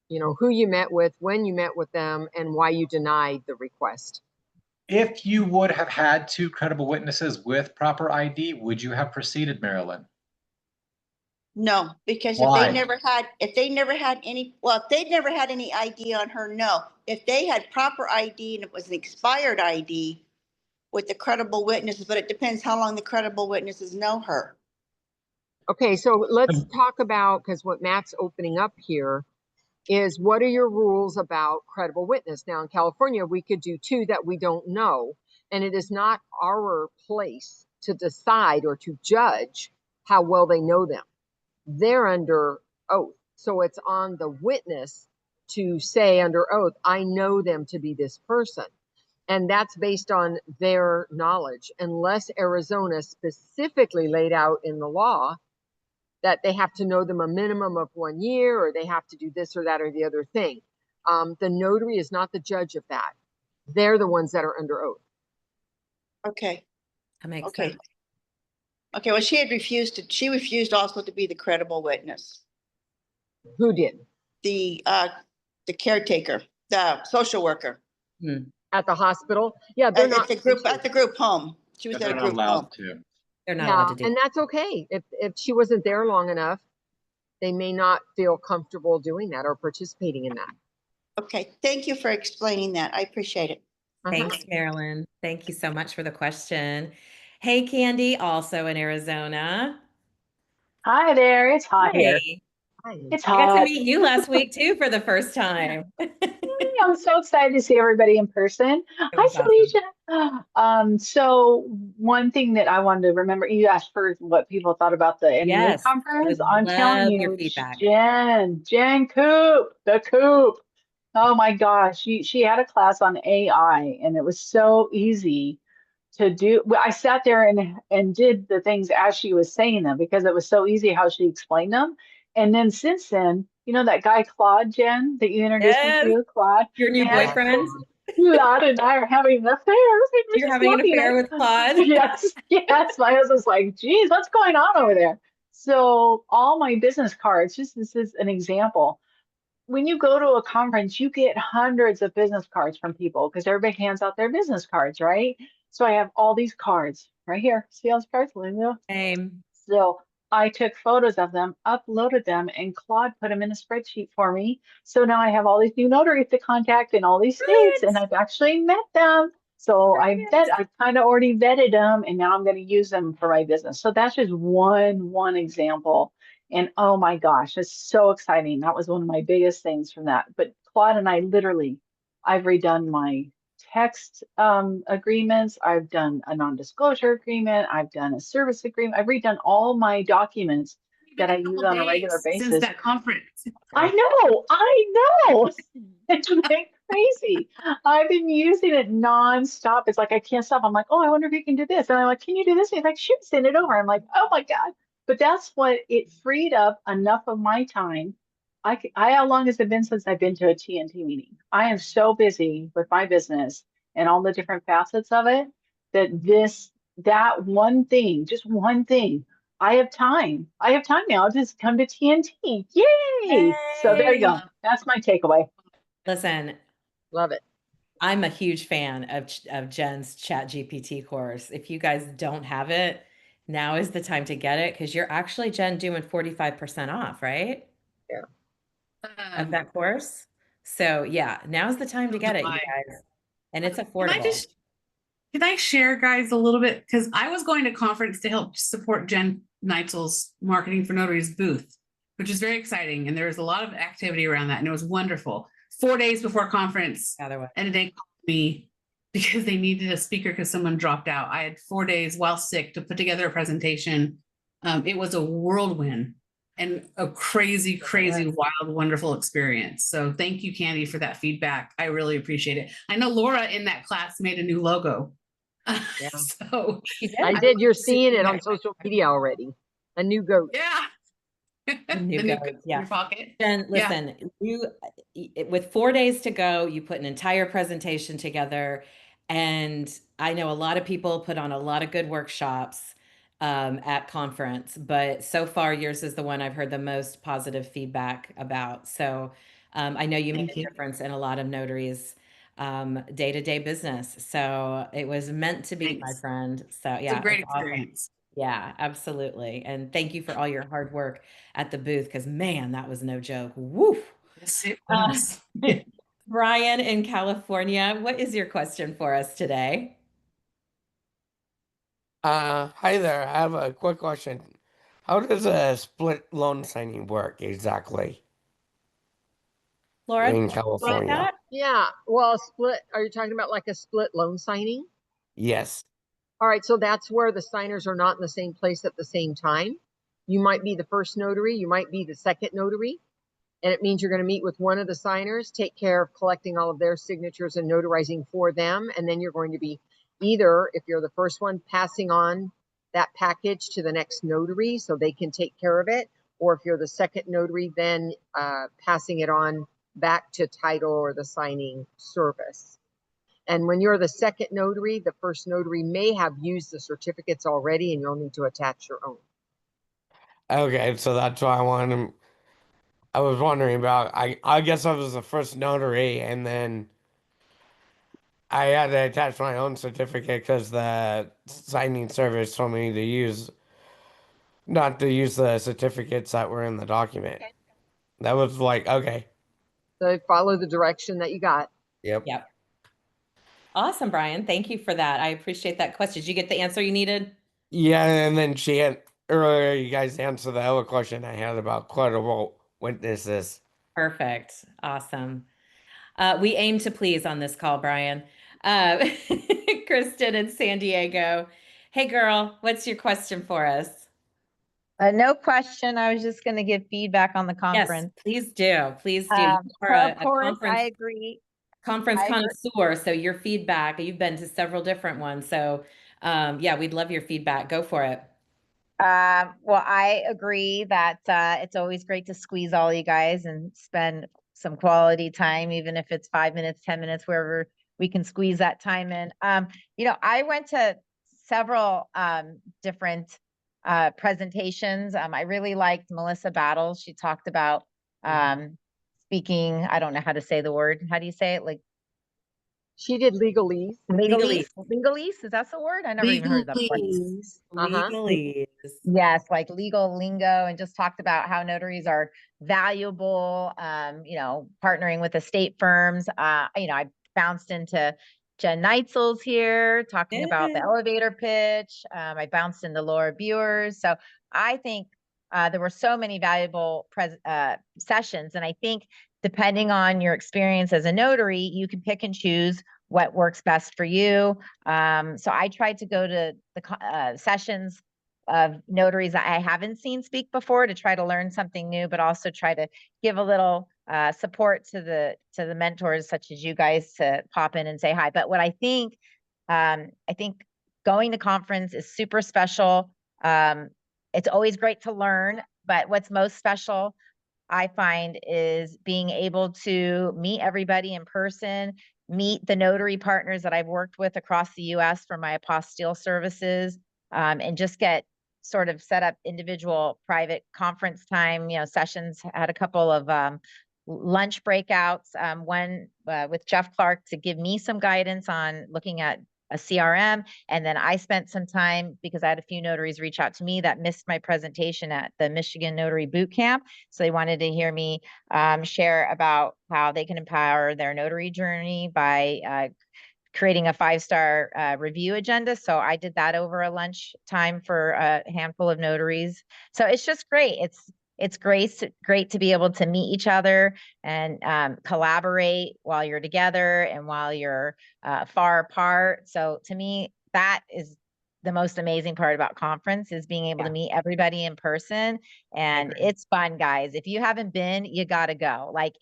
who you met with, when you met with them, and why you denied the request. If you would have had two credible witnesses with proper ID, would you have proceeded, Marilyn? No, because Why? if they never had any ID on her, no. If they had proper ID and it was an expired ID with the credible witnesses, but it depends how long the credible witnesses know her. Okay, so let's talk about, because what Matt's opening up here is what are your rules about credible witness? Now in California, we could do two that we don't know, and it is not our place to decide or to judge how well they know them. They're under oath. So it's on the witness to say under oath, I know them to be this person. And that's based on their knowledge, unless Arizona specifically laid out in the law that they have to know them a minimum of 1 year, or they have to do this or that or the other thing. The notary is not the judge of that. They're the ones that are under oath. Okay. That makes sense. Okay, well, she refused also to be the credible witness. Who did? The the caretaker, the social worker. At the hospital. Yeah, they're not At the group home. She was They're at a not group home. allowed to. They're not allowed to do and that's okay. If she wasn't there long enough, they may not feel comfortable doing that or participating in that. Okay, thank you for explaining that. I appreciate it. Thanks, Marilyn. Thank you so much for the question. Hey, Candy, also in Arizona. Hi there. It's hot here. Hi. It's I got to hot. meet you last week too for the first time. I'm so excited to see everybody in person. It Hi, was awesome. Felicia. So one thing that I wanted to remember, you asked for what people thought about the NNA Yes, I conference. would I'm telling love your you, feedback. Jen Coop, the Coop. Oh my gosh, she had a class on AI, and it was so easy to do. Well, I sat there and did the things as she was saying them because it was so easy how she explained them. And then since then, you know that guy Claude, Jen, that you introduced me Yes, to, Claude. your new Yes, boyfriend. Claude and I are having an affair. It was You're just having an laughing. affair with Claude. Yes, yes. My husband's like, geez, what's going on over there? So all my business cards, just this is an example. When you go to a conference, you get hundreds of business cards from people because everybody hands out their business cards, right? So I have all these cards right here. See all these cards? Same. So I took photos of them, uploaded them, and Claude put them in a spreadsheet for me. So now I have all these new notaries to contact in all these states, and I've actually met them. So I've kind of already vetted them, and now I'm going to use them for my business. So that's just one example. And oh my gosh, it's so exciting. That was one of my biggest things from that. But Claude and I literally, I've redone my text agreements. I've done a non-disclosure agreement. I've done a service agreement. I've redone all my documents that I use on a regular basis. Since that conference. I know. It's been crazy. I've been using it nonstop. It's like I can't stop. I'm like, oh, I wonder if you can do this. And I'm like, can you do this? And he's like, shoot, send it over. I'm like, oh my God. But that's what it freed up enough of my time. How long has it been since I've been to a TNT meeting? I am so busy with my business and all the different facets of it that one thing, just one thing, I have time. I have time now. I'll just come to TNT. Yay! So there you go. That's my takeaway. Listen, Love it. I'm a huge fan of Jen's ChatGPT course. If you guys don't have it, now is the time to get it because you're actually, Jen, doing 45% off, right? Yeah. Of that course. So yeah, now's the time to get it, you guys. And it's affordable. Can I share, guys, a little bit? Because I was going to conference to help support Jen Neitzel's Marketing for Notaries booth, which is very exciting. And there was a lot of activity around that. And it was wonderful. 4 days before conference, and they called me because they needed a speaker because someone dropped out. I had 4 days while sick to put together a presentation. It was a whirlwind and a crazy, wild, wonderful experience. So thank you, Candy, for that feedback. I really appreciate it. I know Laura in that class made a new logo. Yeah. So I did. You're seeing it on social media already. A new goat. Yeah. New goat, yeah. In your pocket. And listen, with 4 days to go, you put an entire presentation together. And I know a lot of people put on a lot of good workshops at conference, but so far yours is the one I've heard the most positive feedback about. So I know you make a difference in a lot of notaries' day-to-day business. So it was meant to be, my friend. So yeah, it's a great Awesome. experience. Yeah, absolutely. And thank you for all your hard work at the booth because man, that was no joke. Woof. Yes, it was. Brian in California, what is your question for us today? Hi there. I have a quick question. How does a split loan signing work exactly Laura, in California? Yeah. Well, split. Are you talking about like a split loan signing? Yes. All right. So that's where the signers are not in the same place at the same time. You might be the first notary. You might be the second notary. And it means you're going to meet with one of the signers, take care of collecting all of their signatures and notarizing for them. And then you're going to be either, if you're the first one, passing on that package to the next notary so they can take care of it. Or if you're the second notary, then passing it on back to title or the signing service. And when you're the second notary, the first notary may have used the certificates already and you'll need to attach your own. Okay, so that's why I wanted to I was wondering about. I guess I was the first notary, and then I had to attach my own certificate because the signing service told me to use not to use the certificates that were in the document. That was like, okay, So follow the direction that you got. yep. Yep. Awesome, Brian. Thank you for that. I appreciate that question. Did you get the answer you needed? Yeah, and then she had earlier. You guys answered the other question I had about credible witnesses. Perfect. Awesome. We aim to please on this call, Brian. Kristen in San Diego. Hey, girl, what's your question for us? No question. I was just going to give feedback on the Yes, conference. please do. Please do. You are So of a course, conference I agree. conference I agree. connoisseur, so your feedback, you've been to several different ones. So yeah, we'd love your feedback. Go for it. Well, I agree that it's always great to squeeze all you guys and spend some quality time, even if it's 5 minutes, 10 minutes, wherever we can squeeze that time in. I went to several different presentations. I really liked Melissa Battles. She talked about speaking, I don't know how to say the word. How do you say it? Like She did legalese. Legalese. Legalese, is that the word? I never even heard that before. Legalese. Yes, like legal lingo, and just talked about how notaries are valuable, partnering with estate firms. I bounced into Jen Neitzel's here talking about the Yeah. elevator pitch. I bounced into Laura Buers. So I think there were so many valuable sessions. And I think depending on your experience as a notary, you can pick and choose what works best for you. So I tried to go to the sessions of notaries that I haven't seen speak before to try to learn something new, but also try to give a little support to the mentors such as you guys to pop in and say hi. But what I think going to conference is super special. It's always great to learn, but what's most special I find is being able to meet everybody in person, meet the notary partners that I've worked with across the US for my apostille services, and just get sort of set up individual private conference time, sessions. Had a couple of lunch breakouts, one with Jeff Clark to give me some guidance on looking at a CRM. And then I spent some time because I had a few notaries reach out to me that missed my presentation at the Michigan Notary Boot Camp. So they wanted to hear me share about how they can empower their notary journey by creating a 5-star review agenda. So I did that over a lunch time for a handful of notaries. So it's just great. It's great to be able to meet each other and collaborate while you're together and while you're far apart. So to me, that is the most amazing part about conference is being able to meet everybody in person. And it's fun, guys. If you haven't been, you got to go. Like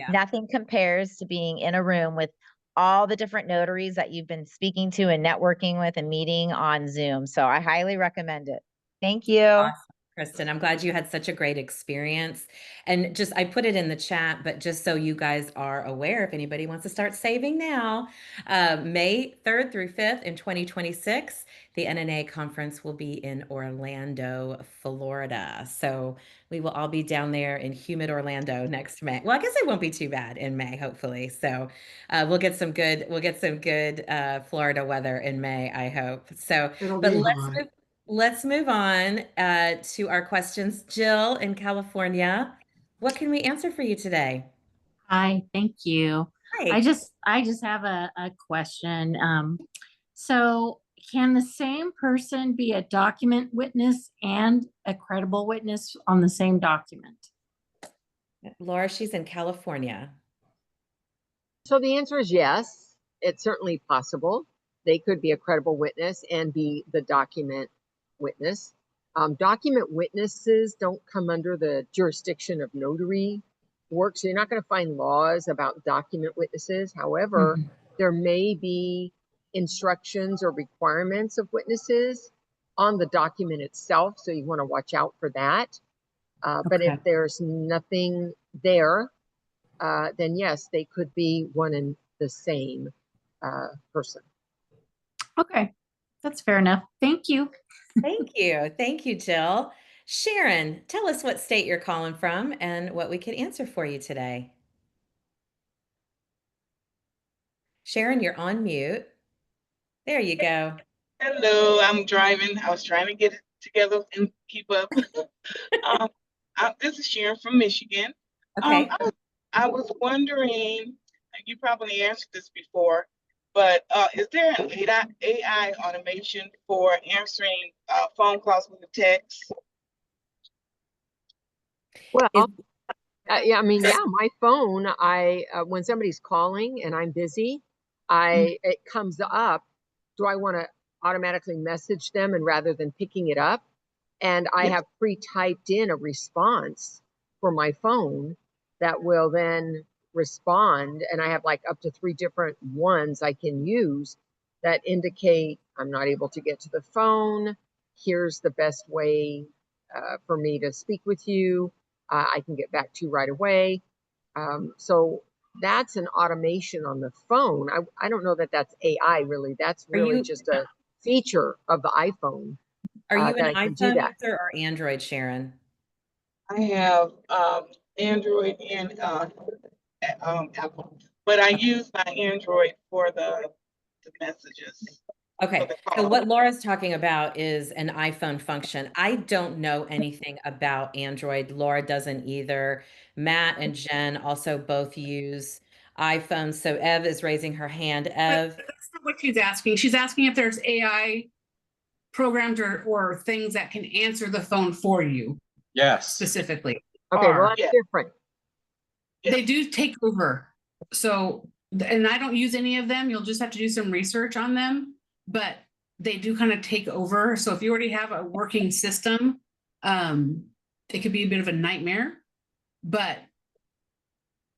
nothing compares to being in a room with all the different notaries that you've been speaking to and networking with and meeting on Zoom. So I highly recommend it. Thank you. Awesome, Kristen. I'm glad you had such a great experience. And I put it in the chat, but just so you guys are aware, if anybody wants to start saving now, May 3rd through 5th in 2026, the NNA conference will be in Orlando, Florida. So we will all be down there in humid Orlando next May. Well, I guess it won't be too bad in May, hopefully. So we'll get some good Florida weather in May, I hope. So, but let's move on to our questions. Jill in California, what can we answer for you today? Hi, thank you. Hi. I just have a question. So can the same person be a document witness and a credible witness on the same document? Laura, she's in California. So the answer is yes. It's certainly possible. They could be a credible witness and be the document witness. Document witnesses don't come under the jurisdiction of notary work, so you're not going to find laws about document witnesses. However, there may be instructions or requirements of witnesses on the document itself, so you want to watch out for that. But if there's nothing there, then yes, they could be one and the same person. Okay, that's fair enough. Thank you. Thank you. Thank you, Jill. Sharon, tell us what state you're calling from and what we could answer for you today. Sharon, you're on mute. There you go. Hello, I'm driving. I was trying to get it together and keep up. um, this is Sharon from Michigan. Okay. I was wondering, you probably answered this before, but is there an AI automation for answering phone calls with a text? Well, Is- yeah, I mean, yeah, my phone, when somebody's calling and I'm busy, it comes up. Do I want to automatically message them and rather than picking it up? And I Yes. have pre-typed in a response for my phone that will then respond. And I have like up to 3 different ones I can use that indicate I'm not able to get to the phone. Here's the best way for me to speak with you. I can get back to you right away. So that's an automation on the phone. I don't know that that's AI really. That's really just a feature of the iPhone. Are you that an I can do iPhone that. user or Android, Sharon? I have Android and Apple, but I use my Android for the messages. Okay, so what Laura's talking about is an iPhone function. I don't know anything about Android. Laura doesn't either. Matt and Jen also both use iPhones. So Ev is raising her hand. Ev, That's not what she's asking. She's asking if there's AI programs or things that can answer the phone for you Yes. specifically. Okay, well, Are. that's Yeah. different. They do take over. So, and I don't use any of them. You'll just have to do some research on them, but they do kind of take over. So if you already have a working system, it could be a bit of a nightmare. But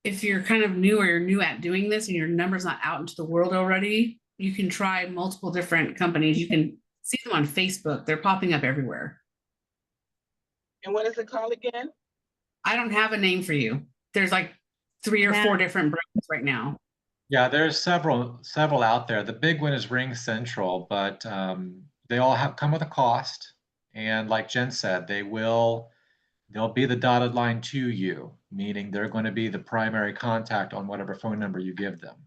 if you're kind of new or you're new at doing this and your number's not out into the world already, you can try multiple different companies. You can see them on Facebook. They're popping up everywhere. And what is it called again? I don't have a name for you. There's like 3 or 4 different brands right now. Yeah, there's several out there. The big one is Ring Central, but they all come with a cost. And like Jen said, they'll be the dotted line to you, meaning they're going to be the primary contact on whatever phone number you give them.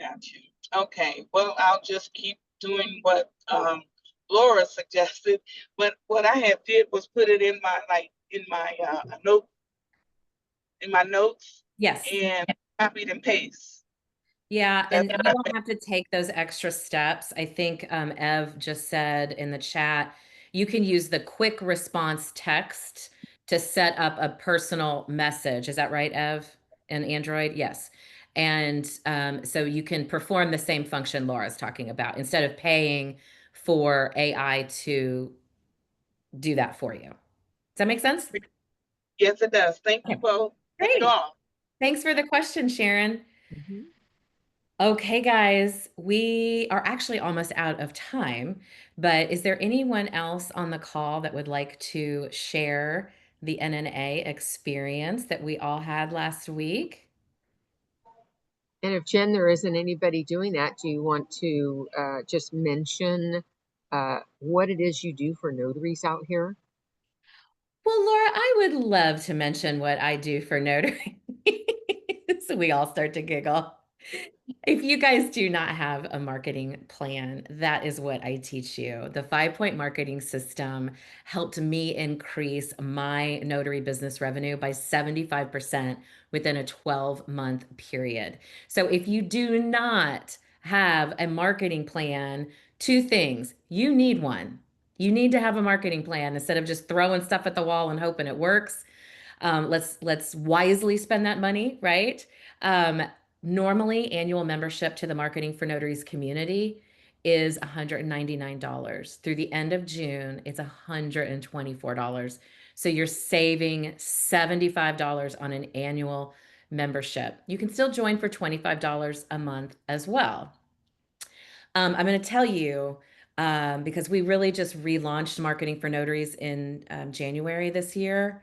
Got you. Okay. Well, I'll just keep doing what Laura suggested. But what I had did was put it in my notes. yes. And copied and paste. Yeah, and you don't have to take those extra steps. I think Ev just said in the chat, you can use the quick response text to set up a personal message. Is that right, Ev? In Android? Yes. And so you can perform the same function Laura's talking about instead of paying for AI to do that for you. Does that make sense? Yes, it does. Thank you both. Thank you Great. all. Thanks for the question, Sharon. Mm-hmm. Okay, guys, we are actually almost out of time, but is there anyone else on the call that would like to share the NNA experience that we all had last week? And if Jen, there isn't anybody doing that, do you want to just mention what it is you do for notaries out here? Well, Laura, I would love to mention what I do for notary. So we all start to giggle. If you guys do not have a marketing plan, that is what I teach you. The 5-point marketing system helped me increase my notary business revenue by 75% within a 12-month period. So if you do not have a marketing plan, 2 things. You need one. You need to have a marketing plan instead of just throwing stuff at the wall and hoping it works. Let's wisely spend that money, right? Normally, annual membership to the Marketing for Notaries community is $199. Through the end of June, it's $124. So you're saving $75 on an annual membership. You can still join for $25 a month as well. I'm going to tell you, because we really just relaunched Marketing for Notaries in January this year.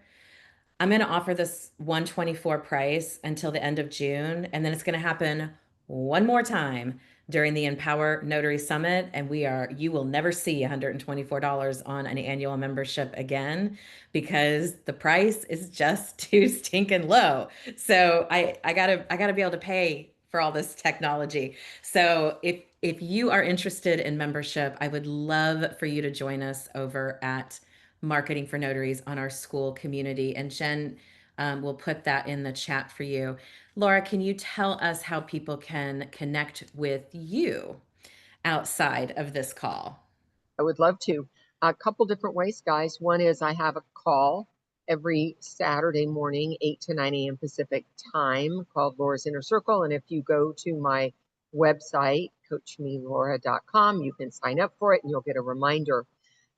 I'm going to offer this 124 price until the end of June, and then it's going to happen one more time during the Empower Notary Summit, and you will never see $124 on an annual membership again because the price is just too stinking low. So I gotta be able to pay for all this technology. So if you are interested in membership, I would love for you to join us over at Marketing for Notaries on our school community. And Jen will put that in the chat for you. Laura, can you tell us how people can connect with you outside of this call? I would love to. A couple different ways, guys. One is I have a call every Saturday morning, 8 to 9 a.m. Pacific time, called Laura's Inner Circle. And if you go to my website, coachmelaura.com, you can sign up for it and you'll get a reminder.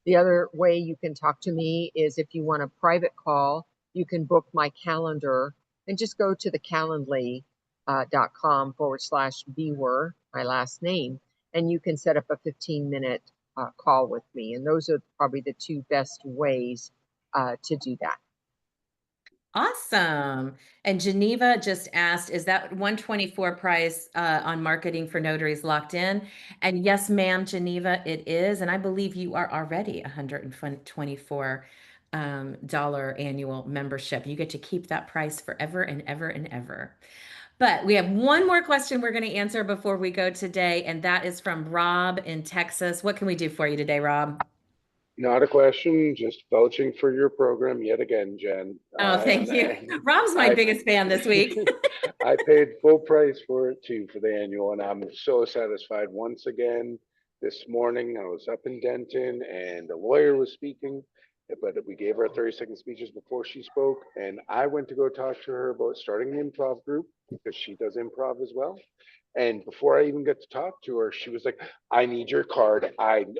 The other way you can talk to me is if you want a private call, you can book my calendar and just go to the calendly.com/Bewer, my last name, and you can set up a 15-minute call with me. And those are probably the two best ways to do that. Awesome. And Geneva just asked, is that 124 price on Marketing for Notaries locked in? And yes, ma'am, Geneva, it is. And I believe you are already $124 dollar annual membership. You get to keep that price forever and ever and ever. But we have one more question we're going to answer before we go today, and that is from Rob in Texas. What can we do for you today, Rob? Not a question, just vouching for your program yet again, Jen. Oh, thank you. Rob's my biggest fan this week. I paid full price for it too, for the annual, and I'm so satisfied. Once again, this morning I was up in Denton and the lawyer was speaking, but we gave her 30-second speeches before she spoke. And I went to go talk to her about starting an improv group because she does improv as well. And before I even got to talk to her, she was like, I need your card. I'm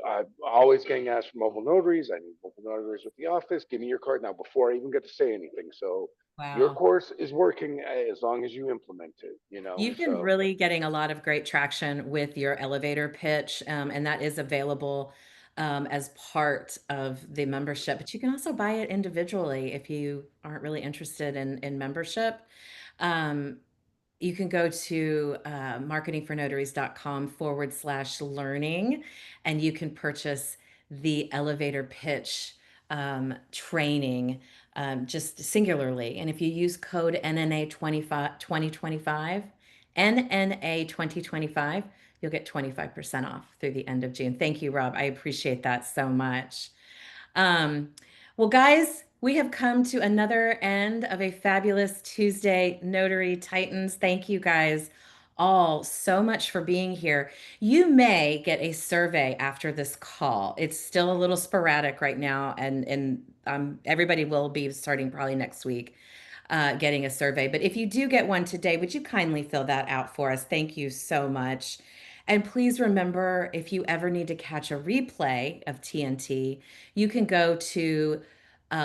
always getting asked for mobile notaries. I need mobile notaries with the office. Give me your card now before I even get to say anything. So your Wow. course is working as long as you implement it, You've been really getting a lot of great traction with your elevator pitch, and that is available as part of the membership. But you can also buy it individually if you aren't really interested in membership. You can go to marketingfornotaries.com/learning, and you can purchase the elevator pitch training just singularly. And if you use code NNA 2025, NNA 2025, you'll get 25% off through the end of June. Thank you, Rob. I appreciate that so much. Well, guys, we have come to another end of a fabulous Tuesday, Notary Titans. Thank you guys all so much for being here. You may get a survey after this call. It's still a little sporadic right now, and everybody will be starting probably next week getting a survey. But if you do get one today, would you kindly fill that out for us? Thank you so much. And please remember, if you ever need to catch a replay of TNT, you can go to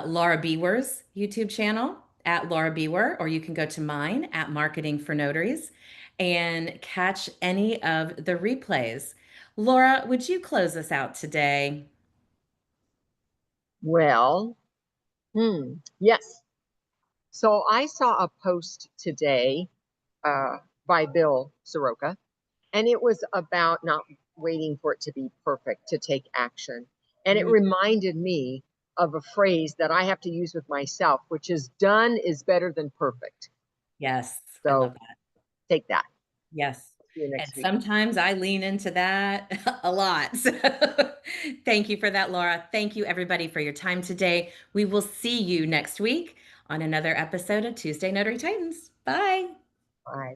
Laura Bewer's YouTube channel at Laura Bewer, or you can go to mine at Marketing for Notaries and catch any of the replays. Laura, would you close us out today? Well, yes. So I saw a post today by Bill Soroka, and it was about not waiting for it to be perfect to take action. And it reminded me of a phrase that I have to use with myself, which is done is better than perfect. Yes, so I love that. Take that. Yes. See you And next week. sometimes I lean into that a lot. So thank you for that, Laura. Thank you, everybody, for your time today. We will see you next week on another episode of Tuesday Notary Titans. Bye. Bye.